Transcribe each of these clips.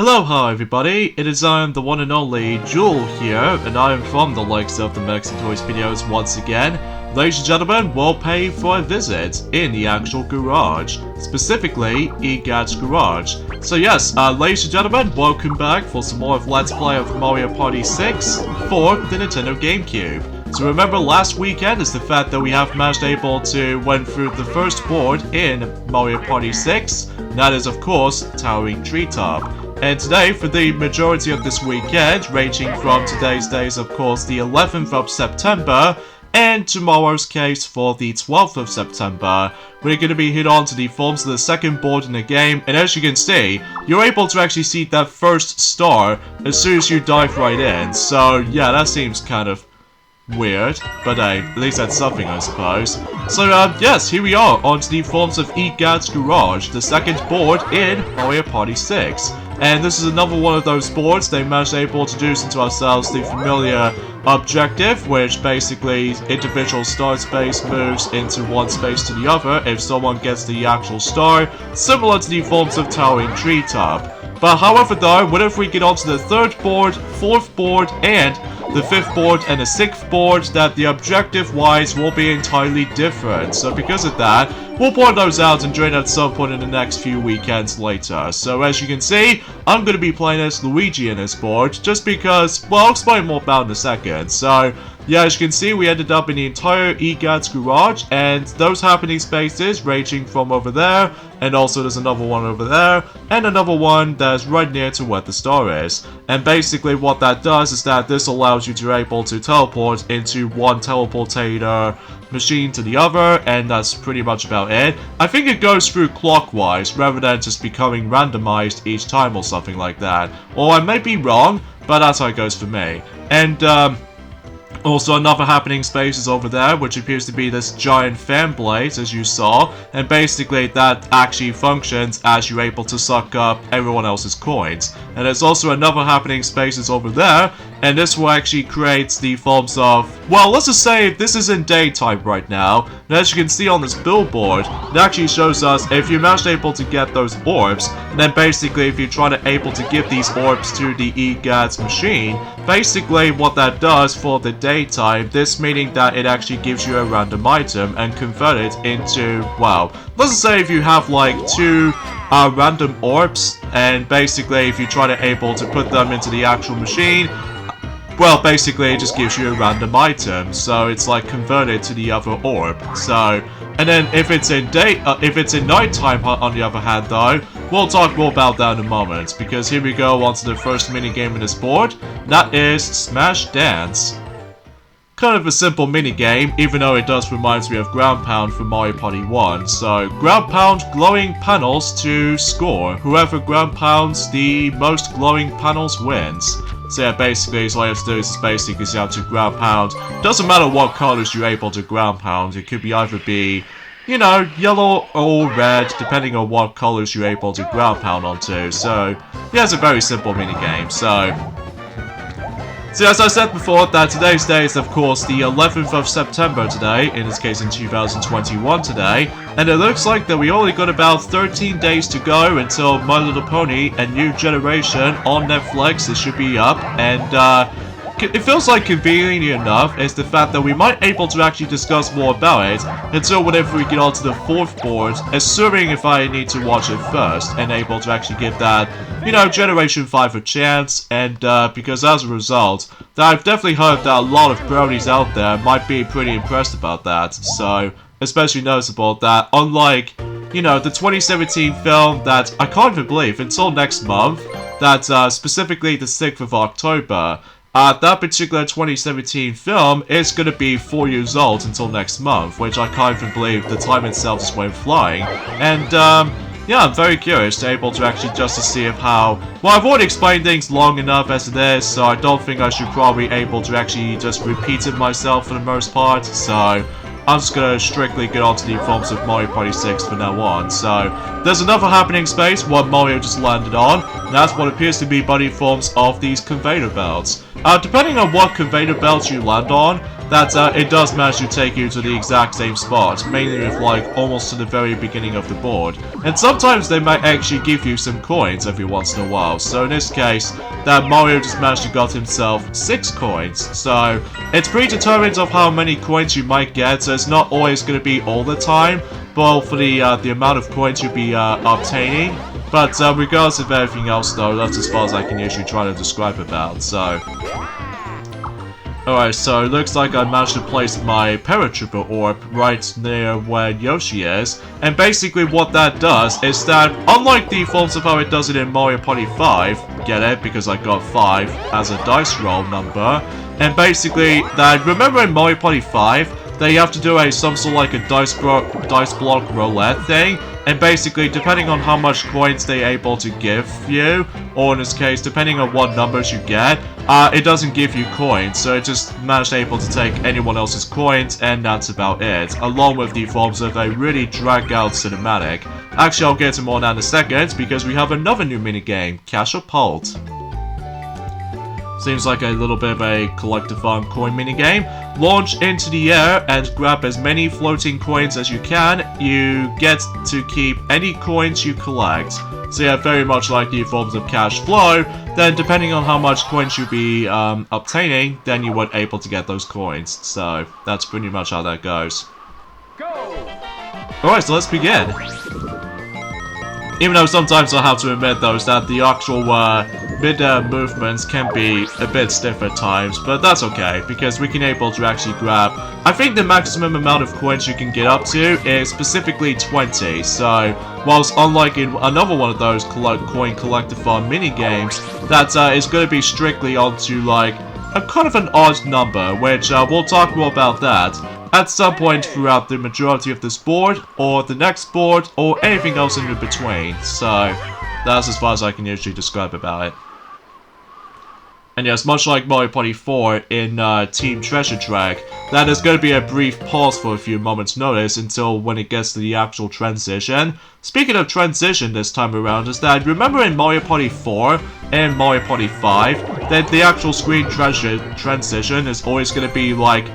Hello, hi everybody, it is I am the one and only Jewel here, and I am from the likes of the Mercs and Toys videos once again. Ladies and gentlemen, we'll pay for a visit in the actual garage, specifically Gadd's garage. So yes, ladies and gentlemen, welcome back for some more of Let's Play of Mario Party 6 for the Nintendo GameCube. So remember last weekend is the fact that we have managed able to went through the first board in Mario Party 6, and that is of course Towering Treetop. And today, for the majority of this weekend, ranging from today's days, of course, the 11th of September, and tomorrow's case for the 12th of September, we're going to be hit on to the forms of the second board in the game, and as you can see, you're able to actually see that first star as soon as you dive right in. So yeah, that seems kind of weird, but at least that's something, I suppose. So yes, here we are on to the forms of Gadd's garage, the second board in Mario Party 6. And this is another one of those boards they managed able to introduce into ourselves the familiar objective, which basically individual star space moves into one space to the other if someone gets the actual star, similar to the forms of Towering Treetop. But however though, what if we get onto the third board, fourth board, and the fifth board and the sixth board, that the objective-wise will be entirely different. So because of that, we'll point those out and join at some point in the next few weekends later. So as you can see, I'm going to be playing as Luigi in this board, just because, well, I'll explain more about it in a second. So yeah, as you can see, we ended up in the entire Gadd's garage, and those happening spaces ranging from over there, and also there's another one over there, and another one that's right near to where the star is. And basically what that does is that this allows you to be able to teleport into one teleportator machine to the other, and that's pretty much about it. I think it goes through clockwise rather than just becoming randomized each time or something like that. Or I may be wrong, but that's how it goes for me. And also another happening space is over there, which appears to be this giant fan blade, as you saw, and basically that actually functions as you're able to suck up everyone else's coins. And there's also another happening space is over there, and this will actually create the forms of, well, let's just say this is in daytime right now, and as you can see on this billboard, it actually shows us if you're managed able to get those orbs, and then basically if you're trying to able to give these orbs to the Gadd's machine, basically what that does for the daytime, this meaning that it actually gives you a random item and convert it into, well, let's just say if you have like two random orbs, and basically if you try to able to put them into the actual machine, well, basically it just gives you a random item, so it's like converted to the other orb. So, and then if it's in nighttime on the other hand though, we'll talk more about that in a moment, because here we go onto the first minigame in this board, that is Smash Dance. Kind of a simple minigame, even though it does remind me of Ground Pound from Mario Party 1. So, ground pound glowing panels to score. Whoever ground pounds the most glowing panels wins. So yeah, basically, so all you have to do is basically you have to ground pound. Doesn't matter what colors you're able to ground pound. It could be either be, you know, yellow or red, depending on what colors you're able to ground pound onto. So yeah, it's a very simple minigame. So as I said before, that today's day is of course the 11th of September today, in this case in 2021 today, and it looks like that we only got about 13 days to go until My Little Pony: A New Generation on Netflix. It should be up, and it feels like conveniently enough is the fact that we might able to actually discuss more about it until whenever we get onto the fourth board, assuming if I need to watch it first and able to actually give that, you know, Generation 5 a chance. And because as a result, I've definitely heard that a lot of bronies out there might be pretty impressed about that. So especially noticeable that unlike, you know, the 2017 film that I can't even believe until next month, that specifically the 6th of October, that particular 2017 film is going to be 4 years old until next month, which I can't even believe the time itself just went flying. And yeah, I'm very curious to able to actually just to see if how, well, I've already explained things long enough as it is, so I don't think I should probably able to actually just repeat it myself for the most part. So I'm just gonna strictly get onto the forms of Mario Party 6 from now on. So there's another happening space, what Mario just landed on, and that's what appears to be buddy forms of these conveyor belts. Depending on what conveyor belts you land on, that it does manage to take you to the exact same spot, mainly with like almost to the very beginning of the board. And sometimes they might actually give you some coins every once in a while. So in this case, that Mario just managed to got himself 6 coins. So it's predetermined of how many coins you might get, so it's not always going to be all the time, but for the amount of coins you'll be obtaining. But regardless of everything else though, that's as far as I can usually try to describe about, so... Alright, so it looks like I managed to place my Paratrooper Orb right near where Yoshi is, and basically what that does is that, unlike the forms of how it does it in Mario Party 5, get it, because I got 5 as a dice roll number, and basically, that, remember in Mario Party 5, that you have to do some sort of like a dice block roulette thing, and basically, depending on how much coins they're able to give you, or in this case, depending on what numbers you get, it doesn't give you coins, so it just managed able to take anyone else's coins, and that's about it, along with the forms of a really drag-out cinematic. Actually, I'll get to more in a second, because we have another new minigame, Curvature Bolt. Seems like a little bit of a collectathon coin minigame. Launch into the air and grab as many floating coins as you can. You get to keep any coins you collect. So yeah, very much like the forms of cash flow, then depending on how much coins you'll be obtaining, then you were able to get those coins. So that's pretty much how that goes. Alright, so let's begin. Even though sometimes I have to admit though that the actual mid-air movements can be a bit stiff at times, but that's okay, because we can able to actually grab, I think the maximum amount of coins you can get up to is specifically 20, so whilst unlike in another one of those coin collectathon mini-games, that is going to be strictly onto like a kind of an odd number, which we'll talk more about that at some point throughout the majority of this board, or the next board, or anything else in between, so that's as far as I can usually describe about it. And yes, much like Mario Party 4 in Team Treasure Track, that is going to be a brief pause for a few moments notice until when it gets to the actual transition. Speaking of transition this time around, is that remember in Mario Party 4 and Mario Party 5, that the actual screen transition is always going to be like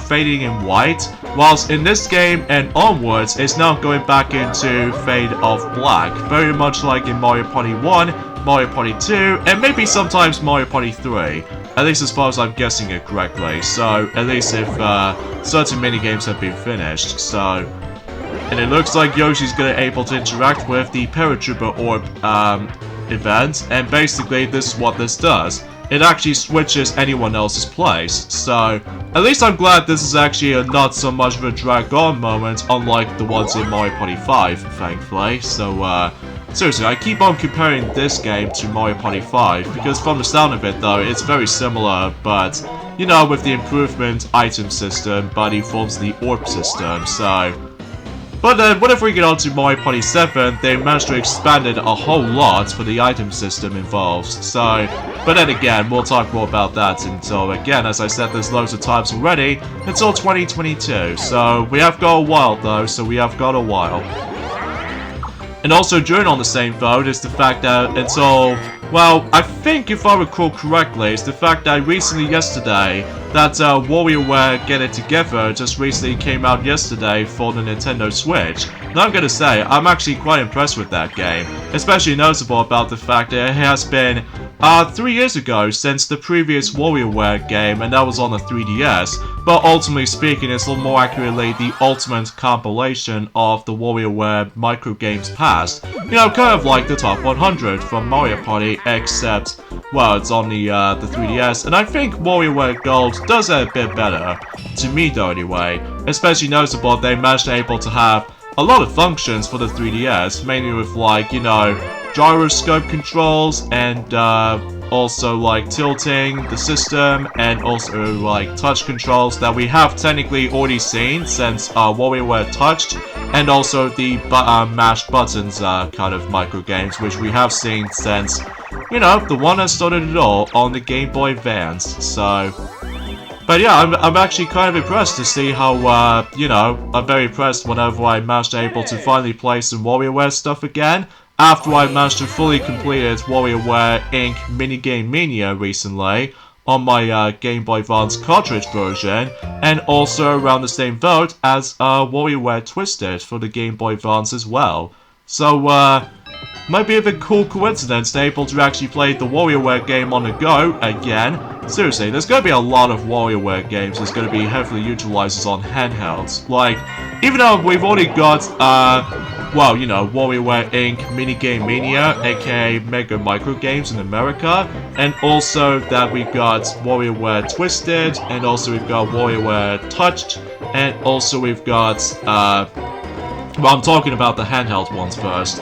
fading in white, whilst in this game and onwards, it's now going back into fade of black, very much like in Mario Party 1, Mario Party 2, and maybe sometimes Mario Party 3, at least as far as I'm guessing it correctly, so at least if certain minigames have been finished, so... And it looks like Yoshi's gonna be able to interact with the Paratrooper Orb event, and basically this is what this does. It actually switches anyone else's place, so at least I'm glad this is actually not so much of a drag-on moment, unlike the ones in Mario Party 5, thankfully, so seriously, I keep on comparing this game to Mario Party 5, because from the sound of it though, it's very similar, but, you know, with the improvement item system, but it forms the orb system, so... But then, whenever we get on to Mario Party 7, they managed to expand it a whole lot for the item system involved, so... But then again, we'll talk more about that until, again, as I said this loads of times already, until 2022, so we have got a while though, so we have got a while. And also during on the same vote is the fact that until, well, I think if I recall correctly, it's the fact that recently yesterday, that WarioWare Get It Together just recently came out yesterday for the Nintendo Switch. And I'm gonna say, I'm actually quite impressed with that game, especially noticeable about the fact that it has been 3 years ago since the previous WarioWare game, and that was on the 3DS, but ultimately speaking, it's a little more accurately the ultimate compilation of the WarioWare microgames past. You know, kind of like the top 100 from Mario Party, except, well, it's on the 3DS, and I think WarioWare Gold does it a bit better, to me though anyway, especially noticeable they managed to able to have a lot of functions for the 3DS, mainly with like, you know, gyroscope controls, and also like tilting the system, and also like touch controls that we have technically already seen since WarioWare Touched, and also the mashed buttons kind of microgames, which we have seen since, you know, the one that started it all on the Game Boy Advance, so... But yeah, I'm actually kind of impressed to see how, you know, I'm very impressed whenever I managed to able to finally play some WarioWare stuff again, after I managed to fully complete WarioWare Inc. Minigame Mania recently, on my Game Boy Advance cartridge version, and also around the same vote as WarioWare Twisted for the Game Boy Advance as well. So, might be a bit cool coincidence to able to actually play the WarioWare game on the go again. Seriously, there's going to be a lot of WarioWare games that's going to be heavily utilized on handhelds. Like, even though we've already got, well, you know, WarioWare Inc. Minigame Mania, aka Mega Micro Games in America, and also that we've got WarioWare Twisted, and also we've got WarioWare Touched, and also we've got, well, I'm talking about the handheld ones first.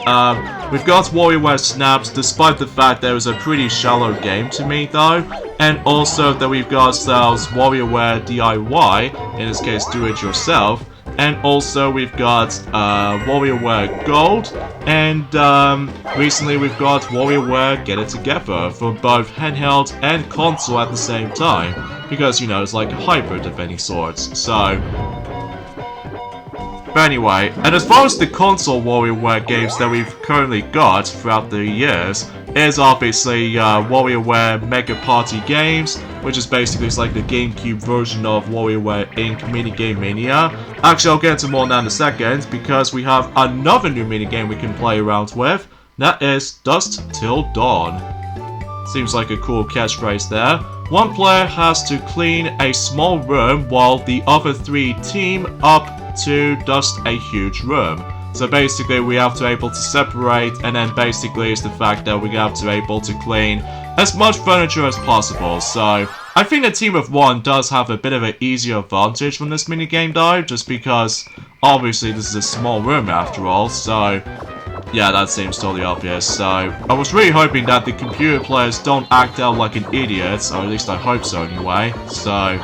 We've got WarioWare Snaps, despite the fact that it was a pretty shallow game to me, though. And also that we've got ourselves WarioWare DIY, in this case, do-it-yourself. And also we've got WarioWare Gold, and recently we've got WarioWare Get It Together for both handheld and console at the same time. Because, you know, it's like a hybrid of any sorts, so... But anyway, and as far as the console WarioWare games that we've currently got throughout the years, is obviously WarioWare Mega Party Games, which is basically like the GameCube version of WarioWare Inc. Minigame Mania. Actually, I'll get into more on that in a second, because we have another new minigame we can play around with. That is Dusk Till Dawn. Seems like a cool catchphrase there. One player has to clean a small room while the other three team up to dust a huge room. So basically we have to able to separate, and then basically it's the fact that we have to able to clean as much furniture as possible. So I think the team of one does have a bit of an easier advantage from this minigame though, just because obviously this is a small room after all, so yeah, that seems totally obvious. So I was really hoping that the computer players don't act out like an idiot, or at least I hope so anyway. So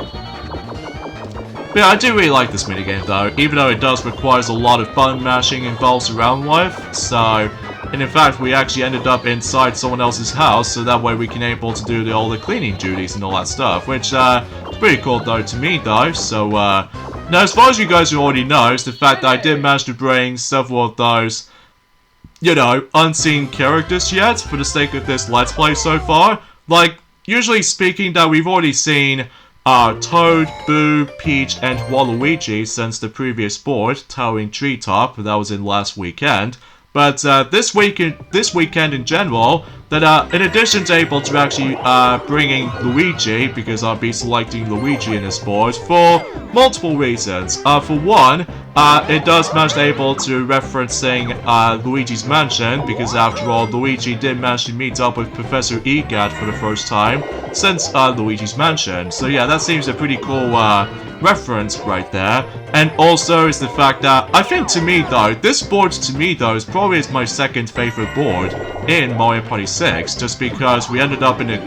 but yeah, I do really like this minigame though, even though it does requires a lot of button mashing involved around with. So, and in fact, we actually ended up inside someone else's house, so that way we can able to do all the cleaning duties and all that stuff, which is pretty cool though to me though. So, now as far as you guys already know, is the fact that I did manage to bring several of those, you know, unseen characters yet for the sake of this Let's Play so far. Like, usually speaking, that we've already seen Toad, Boo, Peach, and Waluigi since the previous board, Towering Treetop, that was in last weekend. But this weekend in general, that in addition to able to actually bringing Luigi, because I'll be selecting Luigi in this board for multiple reasons. For one, it does manage to able to referencing Luigi's Mansion, because after all, Luigi did manage to meet up with Professor Gadd for the first time since Luigi's Mansion. So yeah, that seems a pretty cool reference right there. And also is the fact that, I think to me though, this board to me though is probably my second favorite board in Mario Party 6, just because we ended up in the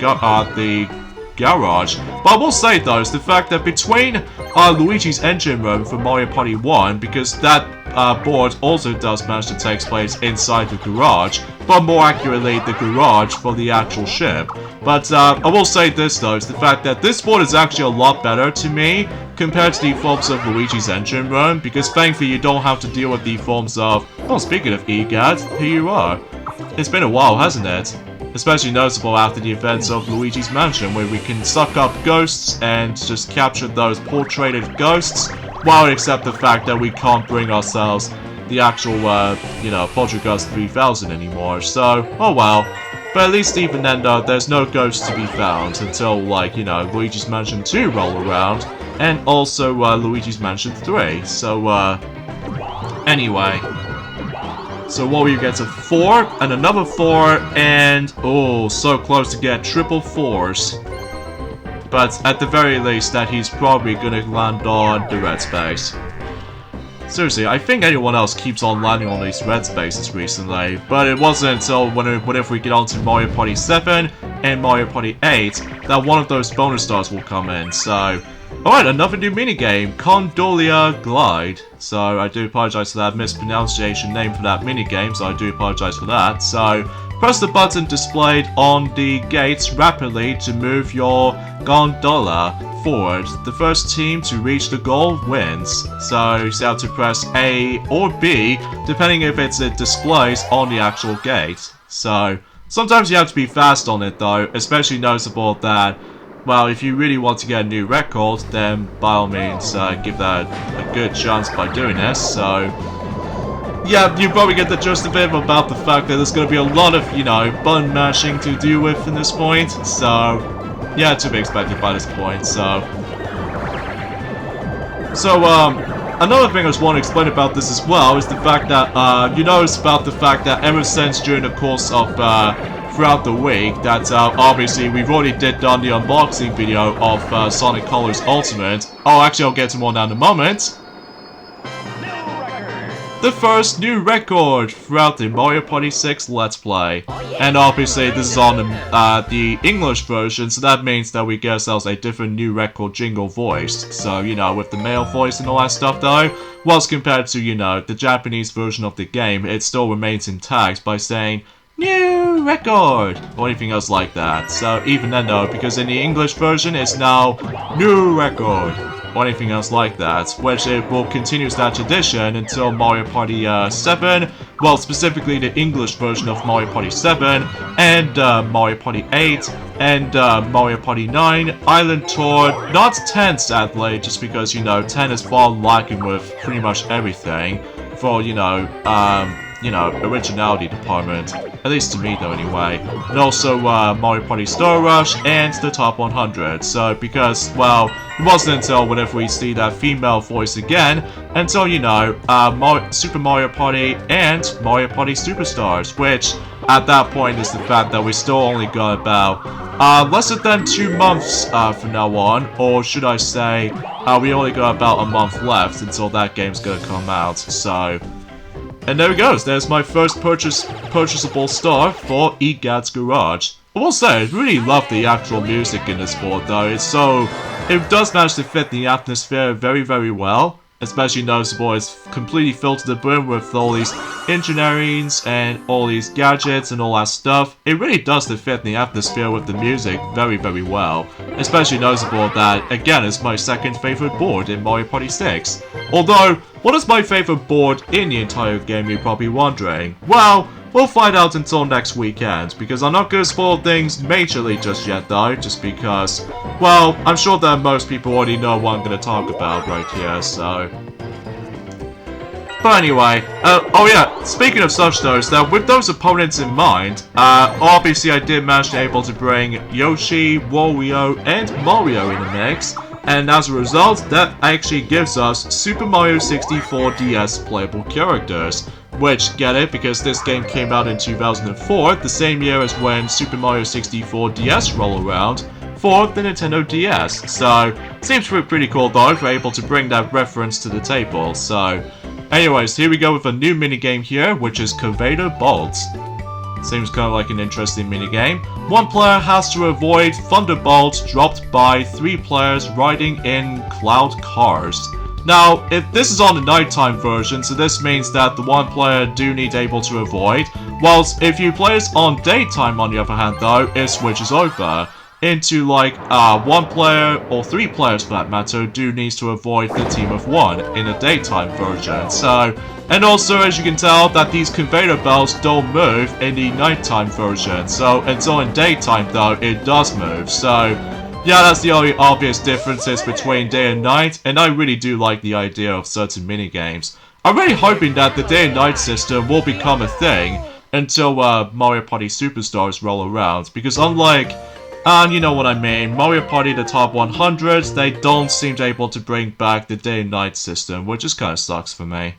garage. But I will say though, is the fact that between Luigi's Engine Room for Mario Party 1, because that board also does manage to take place inside the garage, but more accurately the garage for the actual ship. But I will say this though, is the fact that this board is actually a lot better to me compared to the forms of Luigi's Engine Room, because thankfully you don't have to deal with the forms of, well, speaking of EGAD, here you are. It's been a while, hasn't it? Especially noticeable after the events of Luigi's Mansion, where we can suck up ghosts and just capture those portraited ghosts, while except the fact that we can't bring ourselves the actual, you know, Poltergust 3000 anymore, so, oh well. But at least even then though, there's no ghosts to be found until, like, you know, Luigi's Mansion 2 roll around, and also Luigi's Mansion 3, so, anyway. So what we get to 4, and another 4, and oh, so close to get triple 4s. But at the very least, that he's probably gonna land on the red space. Seriously, I think anyone else keeps on landing on these red spaces recently, but it wasn't until whenever we get onto Mario Party 7 and Mario Party 8 that one of those bonus stars will come in, so... Alright, another new minigame, Condolia Glide. So, I do apologize for that mispronunciation name for that minigame, so I do apologize for that. So, press the button displayed on the gates rapidly to move your gondola forward. The first team to reach the goal wins. So, you have to press A or B, depending if it displays on the actual gate. So, sometimes you have to be fast on it though, especially noticeable that well, if you really want to get a new record, then by all means, give that a good chance by doing this, so... yeah, you probably get the gist of it about the fact that there's going to be a lot of, you know, button mashing to deal with in this point, so... yeah, to be expected by this point, so... another thing I just want to explain about this as well is the fact that, you notice about the fact that ever since during the course of, throughout the week, that, obviously we've already done the unboxing video of, Sonic Colors Ultimate. Oh, actually I'll get to more now in a moment. The first new record throughout the Mario Party 6 Let's Play. And obviously this is on the English version, so that means that we get ourselves a different new record jingle voiced. So, you know, with the male voice and all that stuff though, whilst compared to, you know, the Japanese version of the game, it still remains intact by saying, new record, or anything else like that. So even then though, because in the English version it's now new record, or anything else like that, which it will continue that tradition until Mario Party 7, well, specifically the English version of Mario Party 7, and Mario Party 8, and Mario Party 9, Island Tour, not 10 sadly, just because, you know, 10 is far lacking with pretty much everything, for, you know, originality department. At least to me though anyway. And also Mario Party Star Rush and the Top 100. So because, well, it wasn't until whenever we see that female voice again, until, you know, Super Mario Party and Mario Party Superstars, which at that point is the fact that we still only got about less than 2 months from now on, or should I say, we only got about a month left until that game's gonna come out, so... and there it goes, there's my first purchasable star for Gadd's Garage. I will say, I really love the actual music in this board though, it does manage to fit the atmosphere very, very well. Especially noticeable, it's completely filled to the brim with all these engineerings and all these gadgets and all that stuff. It really does fit the atmosphere with the music very, very well. Especially noticeable that, again, it's my second favorite board in Mario Party 6. Although, what is my favorite board in the entire game, you're probably wondering? Well, we'll find out until next weekend, because I'm not going to spoil things majorly just yet though, just because, well, I'm sure that most people already know what I'm going to talk about right here, so... but anyway, oh yeah, speaking of such though, is that with those opponents in mind, obviously I did manage to able to bring Yoshi, Wario, and Mario in the mix, and as a result, that actually gives us Super Mario 64 DS playable characters. Which, get it, because this game came out in 2004, the same year as when Super Mario 64 DS roll around for the Nintendo DS. So, seems pretty cool though if we're able to bring that reference to the table. So, anyways, here we go with a new minigame here, which is Curvature Bolt. Seems kind of like an interesting minigame. One player has to avoid Thunderbolts dropped by 3 players riding in cloud cars. Now, if this is on the nighttime version, so this means that the one player do need able to avoid, whilst if you play this on daytime on the other hand though, it switches over into like 1 player, or 3 players for that matter, do needs to avoid the team of 1 in the daytime version. So, and also as you can tell that these conveyor belts don't move in the nighttime version, so until in daytime though, it does move, so... yeah, that's the only obvious differences between day and night, and I really do like the idea of certain minigames. I'm really hoping that the day and night system will become a thing until Mario Party Superstars roll around, because unlike, you know what I mean, Mario Party the Top 100, they don't seem to be able to bring back the day and night system, which just kind of sucks for me.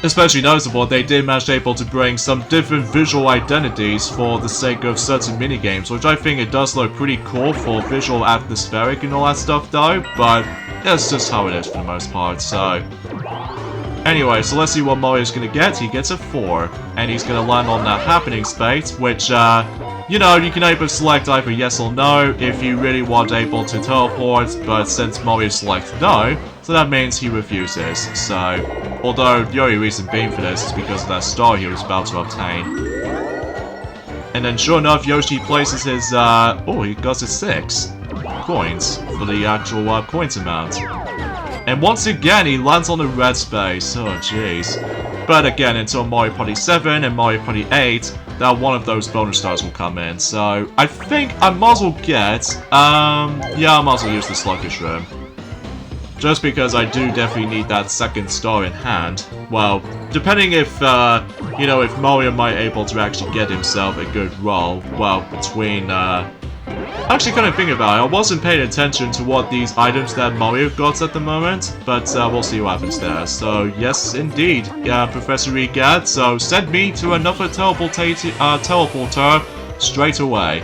Especially noticeable, they did manage to be able to bring some different visual identities for the sake of certain minigames, which I think it does look pretty cool for visual atmospheric and all that stuff though, but that's just how it is for the most part, so... anyway, so let's see what Mario's gonna get. He gets a 4, and he's gonna land on that happening space, which, you know, you can either select either yes or no if you really want able to teleport, but since Mario selects no, so that means he refuses, so... although, the only reason being for this is because of that star he was about to obtain. And then sure enough, Yoshi places his, oh, he got his 6 coins for the actual coins amount. And once again, he lands on the red space, oh jeez. But again, until Mario Party 7 and Mario Party 8, that one of those bonus stars will come in. So I think I might as well get, yeah, I might as well use the sluggish room. Just because I do definitely need that second star in hand. Well, depending if, you know, if Mario might able to actually get himself a good roll, well, between, actually kind of thinking about it, I wasn't paying attention to what these items that Mario got at the moment, but we'll see what happens there. So, yes, indeed, Professor E. Gadd, so send me to another teleporter straight away.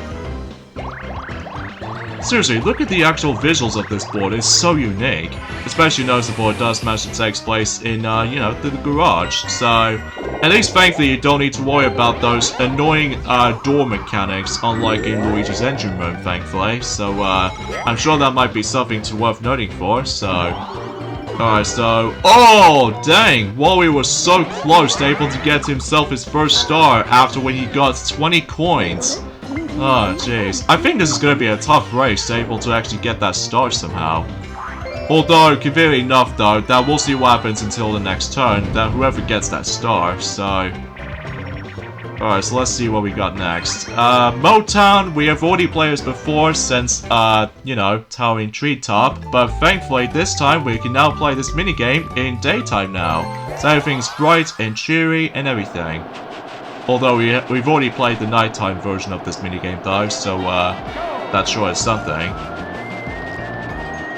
Seriously, look at the actual visuals of this board, it's so unique. Especially noticeable it does manage to take place in, you know, the garage. So, at least thankfully you don't need to worry about those annoying door mechanics, unlike in Luigi's Engine Room, thankfully. So, I'm sure that might be something worth noting for, so... Alright, so... Oh, dang! Wario was so close to able to get himself his first star after when he got 20 coins. Oh, jeez. I think this is going to be a tough race to able to actually get that star somehow. Although, conveniently enough though, that we'll see what happens until the next turn, that whoever gets that star, so... Alright, so let's see what we got next. Motown, we have already played this before since, you know, Towering Treetop, but thankfully this time we can now play this minigame in daytime now. So everything's bright and cheery and everything. Although we've already played the nighttime version of this minigame though, so that sure is something.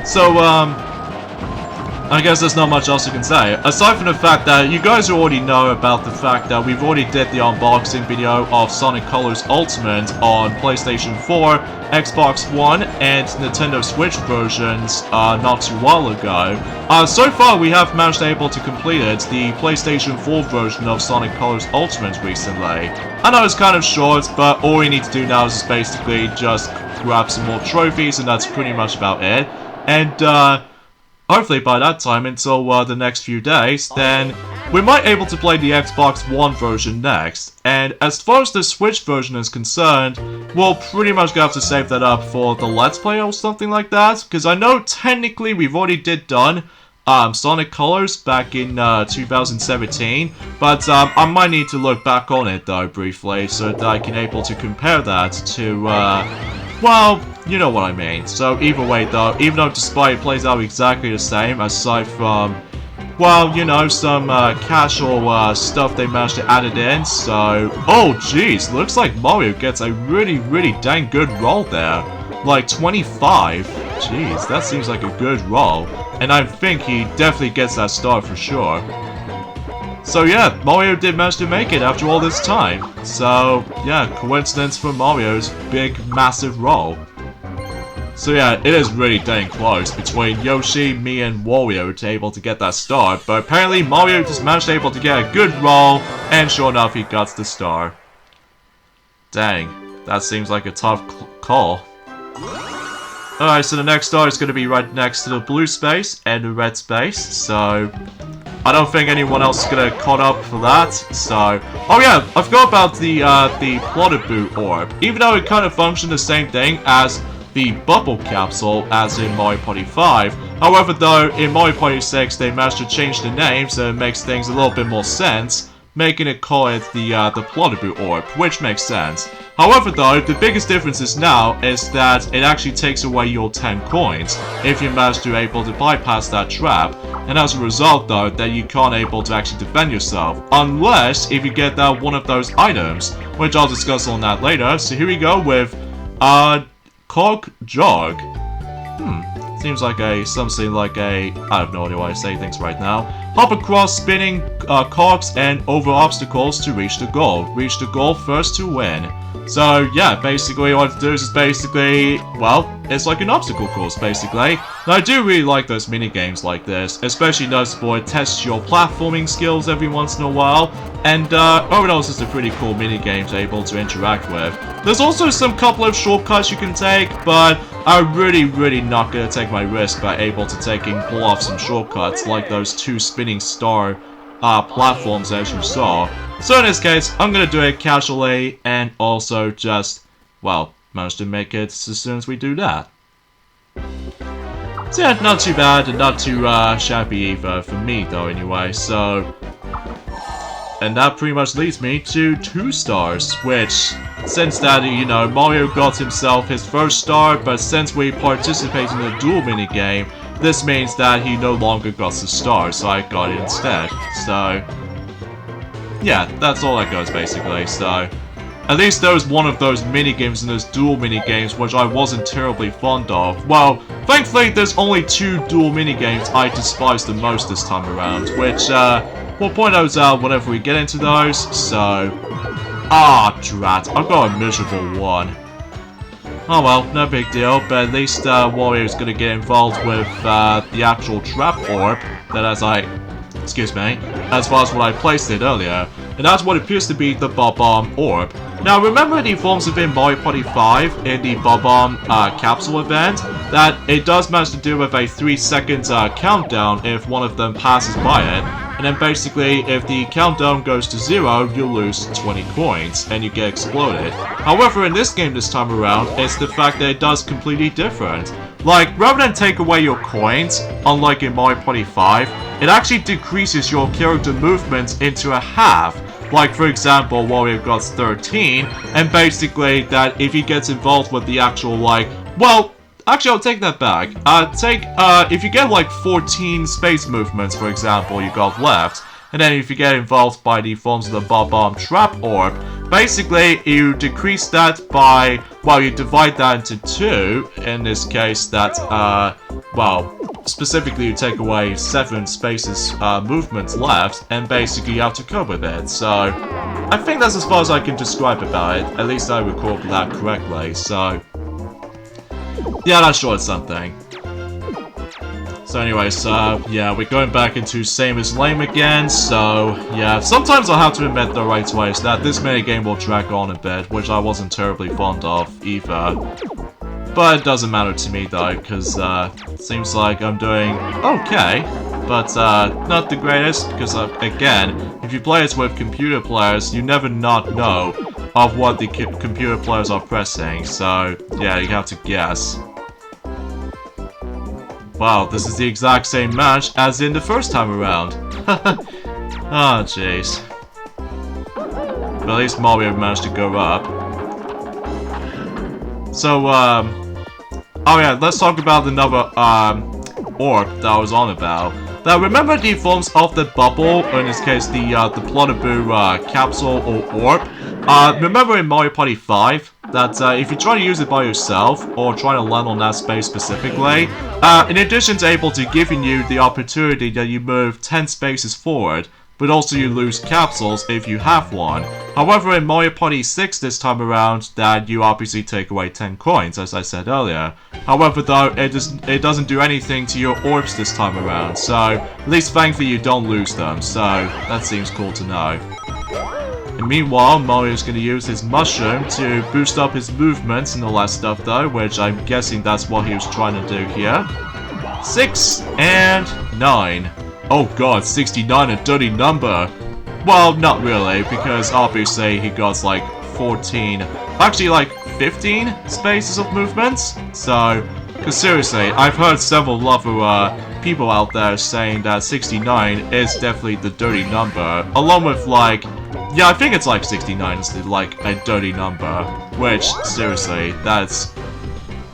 So, I guess there's not much else you can say. Aside from the fact that you guys already know about the fact that we've already did the unboxing video of Sonic Colors Ultimate on PlayStation 4, Xbox One, and Nintendo Switch versions not too while ago. So far we have managed to able to complete it, the PlayStation 4 version of Sonic Colors Ultimate recently. I know it's kind of short, but all we need to do now is basically just grab some more trophies, and that's pretty much about it. And, hopefully by that time, until the next few days, then we might able to play the Xbox One version next. And as far as the Switch version is concerned, we'll pretty much have to save that up for the Let's Play or something like that. Because I know technically we've already done Sonic Colors back in 2017. But I might need to look back on it though briefly, so that I can able to compare that to, well, you know what I mean. So either way though, even though despite it plays out exactly the same, aside from, well, you know, some casual stuff they managed to add it in, so... Oh jeez, looks like Mario gets a really dang good roll there. Like 25. Jeez, that seems like a good roll. And I think he definitely gets that star for sure. So yeah, Mario did manage to make it after all this time. So yeah, coincidence for Mario's big, massive roll. So yeah, it is really dang close between Yoshi, me, and Wario to able to get that star, but apparently Mario just managed to able to get a good roll, and sure enough he got the star. Dang, that seems like a tough call. Alright, so the next star is going to be right next to the blue space and the red space, so... I don't think anyone else is going to caught up for that, so... Oh yeah, I forgot about the Paratrooper Orb. Even though it kind of functioned the same thing as the Bubble Capsule as in Mario Party 5. However though, in Mario Party 6 they managed to change the name so it makes things a little bit more sense, making it call it the Paratrooper Orb, which makes sense. However though, the biggest difference is now is that it actually takes away your 10 coins if you manage to able to bypass that trap, and as a result though, that you can't able to actually defend yourself, unless if you get that one of those items, which I'll discuss on that later. So here we go with Cog Jog. Seems like something like I have no idea why I say things right now. Hop across spinning cogs and over obstacles to reach the goal. Reach the goal first to win. So yeah, basically all I have to do is basically, well, it's like an obstacle course basically. Now I do really like those mini games like this, especially noticeable it tests your platforming skills every once in a while, and overall it's just a pretty cool mini game to able to interact with. There's also some couple of shortcuts you can take, but I'm really not gonna take my risk by able to pull off some shortcuts like those 2 spinning star platforms as you saw. So in this case, I'm gonna do it casually and also just, well, manage to make it as soon as we do that. So yeah, not too bad and not too shabby either for me though anyway, so... And that pretty much leads me to 2 stars, which, since that, you know, Mario got himself his first star, but since we participate in the duel minigame, this means that he no longer got the star, so I got it instead. So, yeah, that's all that goes basically, so... At least there was one of those minigames in those duel minigames which I wasn't terribly fond of. Well, thankfully there's only 2 duel minigames I despise the most this time around, which, we'll point those out whenever we get into those, so... Ah, drat, I've got a miserable one. Oh well, no big deal, but at least Warrior's gonna get involved with the actual trap orb, that as far as what I placed it earlier, and that's what appears to be the Bob-Omb Orb. Now remember the forms within Mario Party 5 in the Bob-Omb capsule event, that it does manage to do with a 3-second countdown if one of them passes by it, and then basically if the countdown goes to 0, you lose 20 coins and you get exploded. However, in this game this time around, it's the fact that it does completely different. Like, rather than take away your coins, unlike in Mario Party 5, it actually decreases your character movement into a half. Like, for example, Wario got 13, and basically that if he gets involved with the actual, like, well, actually I'll take that back. If you get like 14 space movements, for example, you got left, and then if you get involved by the forms of the Bob-Omb Trap Orb, basically you decrease that by, well, you divide that into 2, in this case that, well, specifically you take away 7 spaces movements left, and basically you have to cope with it, so I think that's as far as I can describe about it, at least I recall that correctly, so yeah, that's sure it's something. So anyways, yeah, we're going back into same as lame again, so yeah, sometimes I'll have to admit the right way is that this minigame will drag on a bit, which I wasn't terribly fond of either. But it doesn't matter to me though, because it seems like I'm doing okay, but not the greatest, because again, if you play it with computer players, you never not know of what the computer players are pressing, so yeah, you have to guess. Wow, this is the exact same match as in the first time around. Oh, jeez. But at least Mario managed to go up. So, oh yeah, let's talk about another, orb that I was on about. Now, remember the forms of the bubble, or in this case, the Paratrooper, capsule or orb? Remember in Mario Party 5, that if you try to use it by yourself, or try to land on that space specifically, in addition to able to giving you the opportunity that you move 10 spaces forward, but also you lose capsules if you have one. However, in Mario Party 6 this time around, that you obviously take away 10 coins, as I said earlier. However, though, it doesn't do anything to your orbs this time around, so at least thankfully you don't lose them, so that seems cool to know. And meanwhile, Mario's going to use his mushroom to boost up his movements and all that stuff though, which I'm guessing that's what he was trying to do here. 6 and 9. Oh god, 69, a dirty number. Well, not really, because obviously he got like 14, actually like 15 spaces of movements. So, because seriously, I've heard several other people out there saying that 69 is definitely the dirty number, along with like, yeah, I think it's like 69 is like a dirty number, which, seriously, that's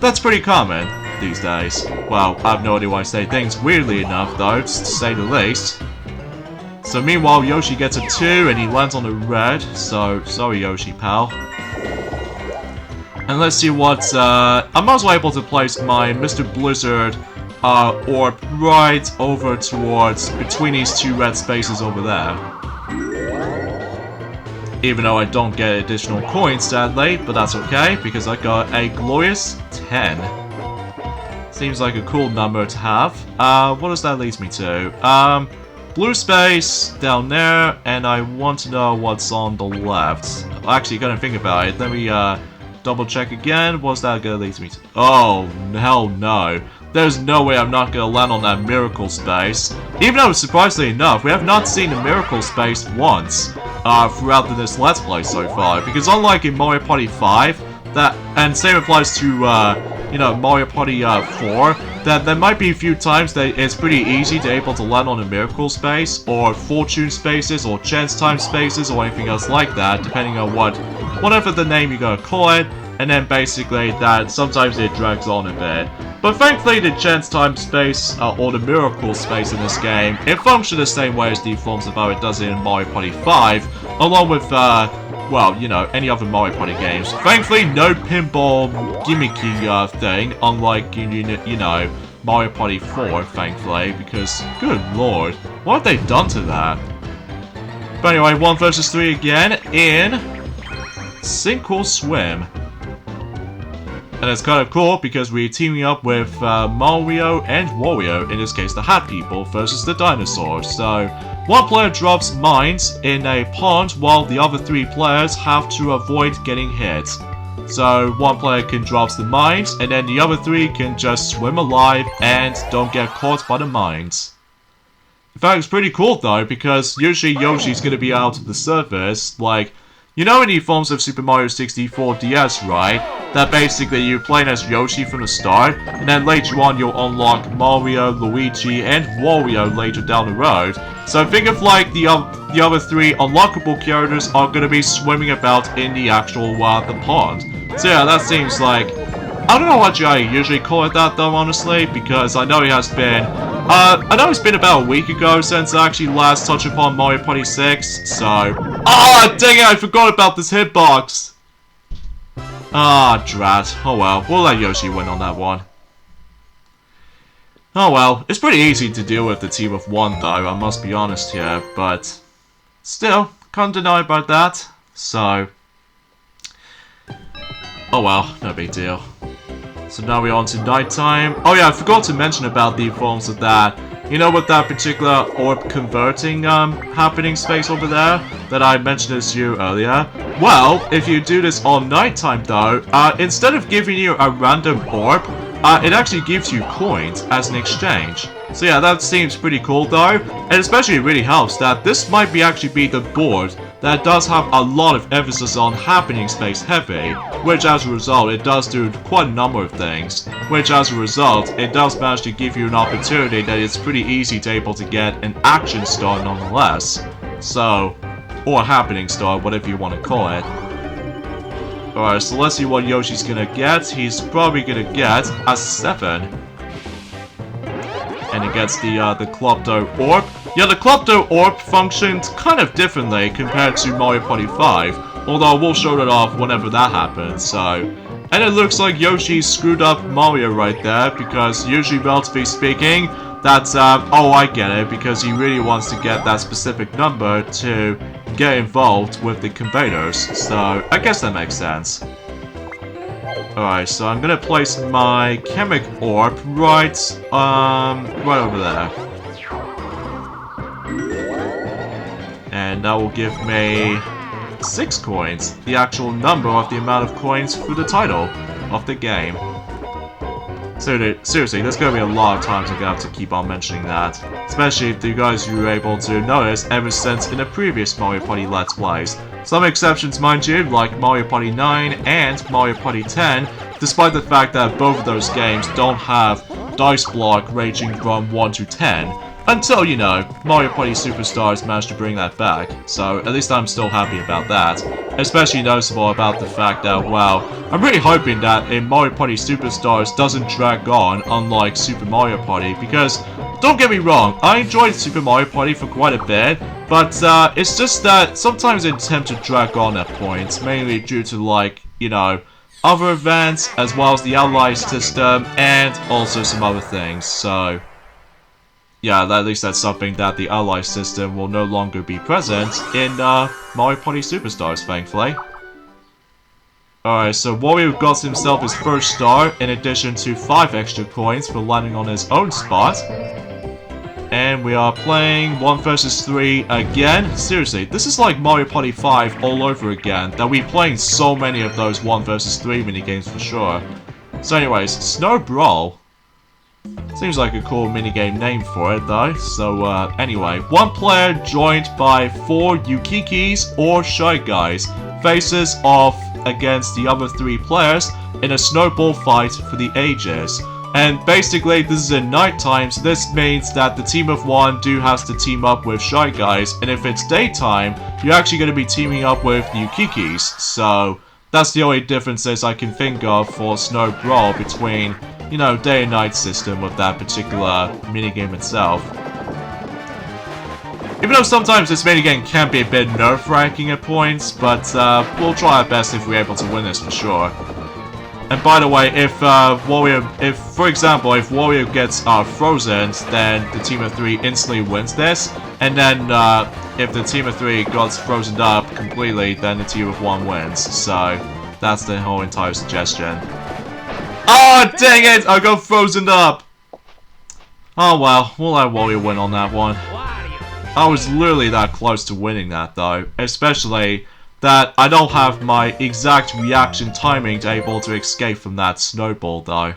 pretty common these days. Well, I have no idea why I say things weirdly enough, though, to say the least. So meanwhile, Yoshi gets a 2, and he lands on a red, so sorry Yoshi, pal. And let's see what, I'm also able to place my Mr. Blizzard orb right over towards, between these 2 red spaces over there. Even though I don't get additional coins, sadly, but that's okay, because I got a glorious 10. Seems like a cool number to have. What does that lead me to? Blue space down there, and I want to know what's on the left. Actually, gonna think about it. Let me double check again. What's that gonna lead me to? Oh, hell no. There's no way I'm not gonna land on that miracle space. Even though, surprisingly enough, we have not seen a miracle space once throughout this Let's Play so far. Because unlike in Mario Party 5, and same applies to, you know, Mario Party 4, that there might be a few times that it's pretty easy to able to land on a miracle space, or fortune spaces, or chance time spaces, or anything else like that, depending on whatever the name you're gonna call it, and then basically that sometimes it drags on a bit. But thankfully the chance time space, or the miracle space in this game, it functions the same way as the forms of how it does it in Mario Party 5, along with, well, you know, any other Mario Party games. Thankfully, no pinball gimmicky thing, unlike, you know, Mario Party 4, thankfully, because, good lord, what have they done to that? But anyway, 1 versus 3 again, in Sink or Swim. And it's kind of cool because we're teaming up with Mario and Wario, in this case the Hat People, versus the dinosaurs. So, one player drops mines in a pond while the other 3 players have to avoid getting hit. So, one player can drop the mines, and then the other 3 can just swim alive and don't get caught by the mines. In fact, it's pretty cool though, because usually Yoshi's gonna be out of the surface, like, you know in the forms of Super Mario 64 DS, right? That basically you're playing as Yoshi from the start, and then later on you'll unlock Mario, Luigi, and Wario later down the road. So think of like the other 3 unlockable characters are gonna be swimming about in the actual the pond. So yeah, that seems like, I don't know what I usually call it that though, honestly, because I know it has been, I know it's been about a week ago since I actually last touched upon Mario Party 6, so... Ah, dang it, I forgot about this hitbox! Ah, drat. Oh well, we'll let Yoshi win on that one. Oh well, it's pretty easy to deal with the team of 1 though, I must be honest here, but... Still, can't deny about that, so... Oh well, no big deal. So now we're on to nighttime. Oh yeah, I forgot to mention about the forms of that. You know, with that particular orb converting happening space over there that I mentioned to you earlier? Well, if you do this on nighttime though, instead of giving you a random orb, it actually gives you coins as an exchange. So yeah, that seems pretty cool though, and especially it really helps that this might actually be the board that does have a lot of emphasis on happening space heavy, which as a result it does do quite a number of things, which as a result it does manage to give you an opportunity that it's pretty easy to able to get an action star nonetheless. So, or a happening star, whatever you want to call it. Alright, so let's see what Yoshi's gonna get. He's probably gonna get a 7. And he gets the Klepto Orb. Yeah, the Klepto Orb functions kind of differently compared to Mario Party 5, although we'll show that off whenever that happens, so... And it looks like Yoshi screwed up Mario right there, because usually, relatively speaking, that's, oh, I get it, because he really wants to get that specific number to get involved with the conveyors, so I guess that makes sense. Alright, so I'm gonna place my Chemic Orb right over there. And that will give me 6 coins, the actual number of the amount of coins for the title of the game. So, seriously, there's gonna be a lot of times I'm gonna have to keep on mentioning that, especially if you guys were able to notice ever since in the previous Mario Party Let's Plays. Some exceptions, mind you, like Mario Party 9 and Mario Party 10, despite the fact that both of those games don't have dice block ranging from 1 to 10, until, you know, Mario Party Superstars managed to bring that back, so at least I'm still happy about that. Especially noticeable about the fact that, well, I'm really hoping that in Mario Party Superstars doesn't drag on, unlike Super Mario Party, because, don't get me wrong, I enjoyed Super Mario Party for quite a bit, but it's just that sometimes it tends to drag on at points, mainly due to, like, you know, other events, as well as the ally system, and also some other things, so... Yeah, at least that's something that the ally system will no longer be present in Mario Party Superstars, thankfully. Alright, so Wario got himself his first star, in addition to 5 extra coins for landing on his own spot. And we are playing 1 versus 3 again. Seriously, this is like Mario Party 5 all over again, that we're playing so many of those 1 versus 3 minigames for sure. So anyways, Snow Brawl. Seems like a cool minigame name for it though. So anyway, 1 player joined by 4 Yukikis or Shy Guys. faces off against the other 3 players in a snowball fight for the ages. And basically, this is in nighttime, so this means that the team of 1 has to team up with Shy Guys, and if it's daytime, you're actually going to be teaming up with the Ukikis. So that's the only differences I can think of for Snow Brawl between, you know, day and night system with that particular minigame itself. Even though sometimes this minigame can be a bit nerve-wracking at points, but we'll try our best if we're able to win this for sure. And by the way, if for example, if Warrior gets frozen, then the team of 3 instantly wins this. And then if the team of 3 gets frozen up completely, then the team of 1 wins. So that's the whole entire suggestion. Oh, dang it! I got frozen up! Oh well, we'll let Warrior win on that one. I was literally that close to winning that though, especially that I don't have my exact reaction timing to able to escape from that snowball though.